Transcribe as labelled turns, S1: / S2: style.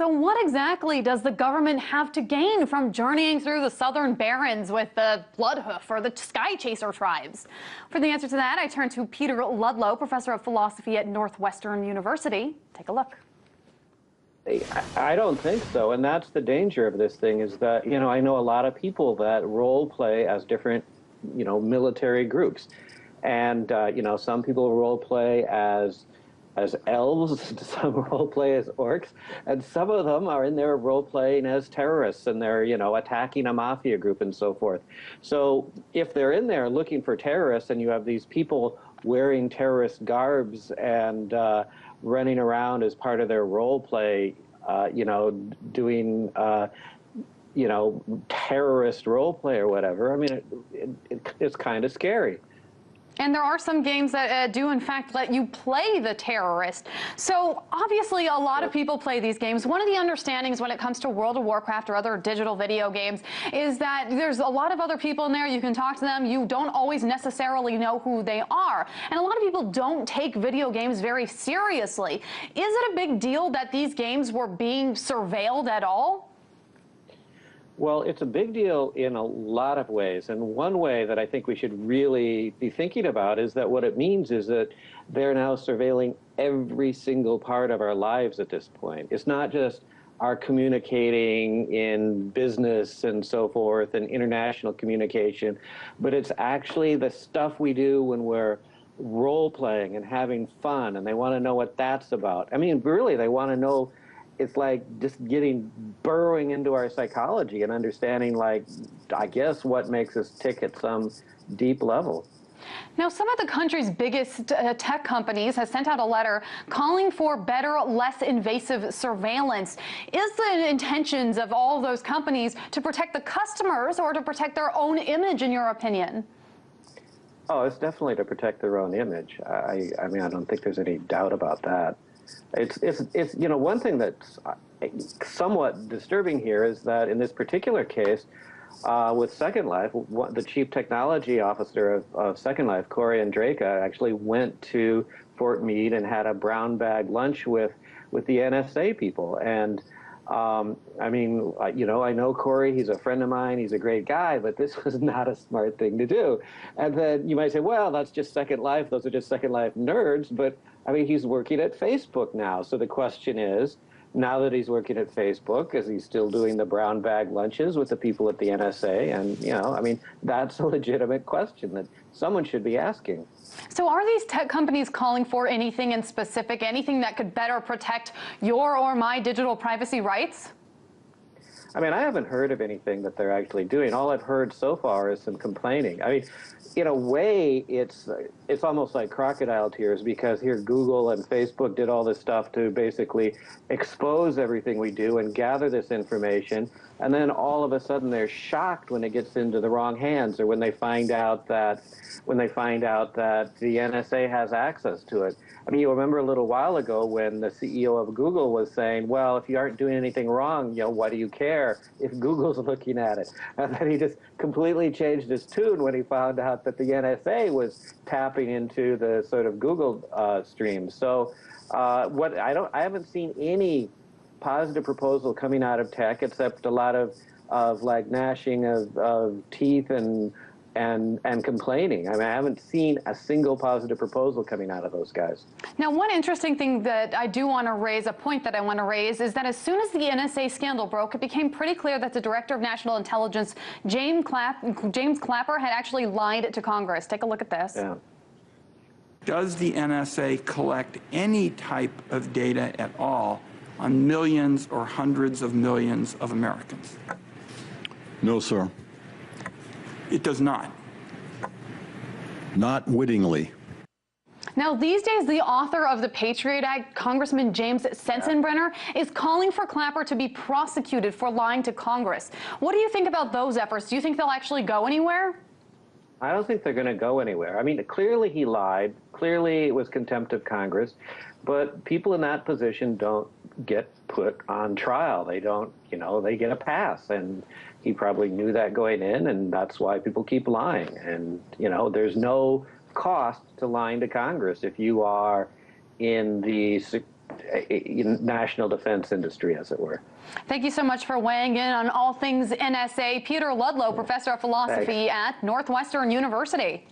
S1: So what exactly does the government have to gain from journeying through the southern barrens with the Bloodhoof or the Sky Chaser tribes? For the answer to that, I turn to Peter Ludlow, professor of philosophy at Northwestern University. Take a look.
S2: I don't think so, and that's the danger of this thing is that, I know a lot of people that role play as different, military groups. And, some people role play as elves, some role play as orcs, and some of them are in there role playing as terrorists and they're, attacking a mafia group and so forth. So if they're in there looking for terrorists and you have these people wearing terrorist garbs and running around as part of their role play, doing, terrorist role play or whatever, I mean, it's kind of scary.
S1: And there are some games that do, in fact, let you play the terrorist. So obviously, a lot of people play these games. One of the understandings when it comes to World of Warcraft or other digital video games is that there's a lot of other people in there. You can talk to them. You don't always necessarily know who they are. And a lot of people don't take video games very seriously. Is it a big deal that these games were being surveilled at all?
S2: Well, it's a big deal in a lot of ways. And one way that I think we should really be thinking about is that what it means is that they're now surveilling every single part of our lives at this point. It's not just our communicating in business and so forth and international communication, but it's actually the stuff we do when we're role-playing and having fun, and they want to know what that's about. I mean, really, they want to know. It's like just burrowing into our psychology and understanding, like, I guess, what makes us tick at some deep level.
S1: Now, some of the country's biggest tech companies have sent out a letter calling for better, less invasive surveillance. Is the intentions of all those companies to protect the customers or to protect their own image, in your opinion?
S2: Oh, it's definitely to protect their own image. I mean, I don't think there's any doubt about that. It's one thing that's somewhat disturbing here is that in this particular case, with Second Life, the chief technology officer of Second Life, Corey Andraka, actually went to Fort Meade and had a brown bag lunch with the NSA people. And I mean, I know Corey, he's a friend of mine, he's a great guy, but this was not a smart thing to do. And then you might say, well, that's just Second Life, those are just Second Life nerds, but I mean, he's working at Facebook now. So the question is, now that he's working at Facebook, is he still doing the brown bag lunches with the people at the NSA? And, I mean, that's a legitimate question that someone should be asking.
S1: So are these tech companies calling for anything in specific, anything that could better protect your or my digital privacy rights?
S2: I mean, I haven't heard of anything that they're actually doing. All I've heard so far is some complaining. I mean, in a way, it's almost like crocodile tears because here Google and Facebook did all this stuff to basically expose everything we do and gather this information, and then all of a sudden they're shocked when it gets into the wrong hands or when they find out that the NSA has access to it. I mean, you remember a little while ago when the CEO of Google was saying, well, if you aren't doing anything wrong, why do you care if Google's looking at it? And then he just completely changed his tune when he found out that the NSA was tapping into the sort of Google stream. So I haven't seen any positive proposal coming out of tech except a lot of like gnashing of teeth and complaining. I mean, I haven't seen a single positive proposal coming out of those guys.
S1: Now, one interesting thing that I do want to raise, a point that I want to raise, is that as soon as the NSA scandal broke, it became pretty clear that the Director of National Intelligence, James Clapper, had actually lied to Congress. Take a look at this.
S2: Yeah.
S3: Does the NSA collect any type of data at all on millions or hundreds of millions of Americans?
S4: No, sir.
S3: It does not.
S4: Not wittingly.
S1: Now, these days, the author of the Patriot Act, Congressman James Sensenbrenner, is calling for Clapper to be prosecuted for lying to Congress. What do you think about those efforts? Do you think they'll actually go anywhere?
S2: I don't think they're going to go anywhere. I mean, clearly he lied. Clearly it was contempt of Congress. But people in that position don't get put on trial. They don't, they get a pass. And he probably knew that going in, and that's why people keep lying. And, there's no cost to lying to Congress if you are in the national defense industry, as it were.
S1: Thank you so much for weighing in on all things NSA. Peter Ludlow, professor of philosophy at Northwestern University.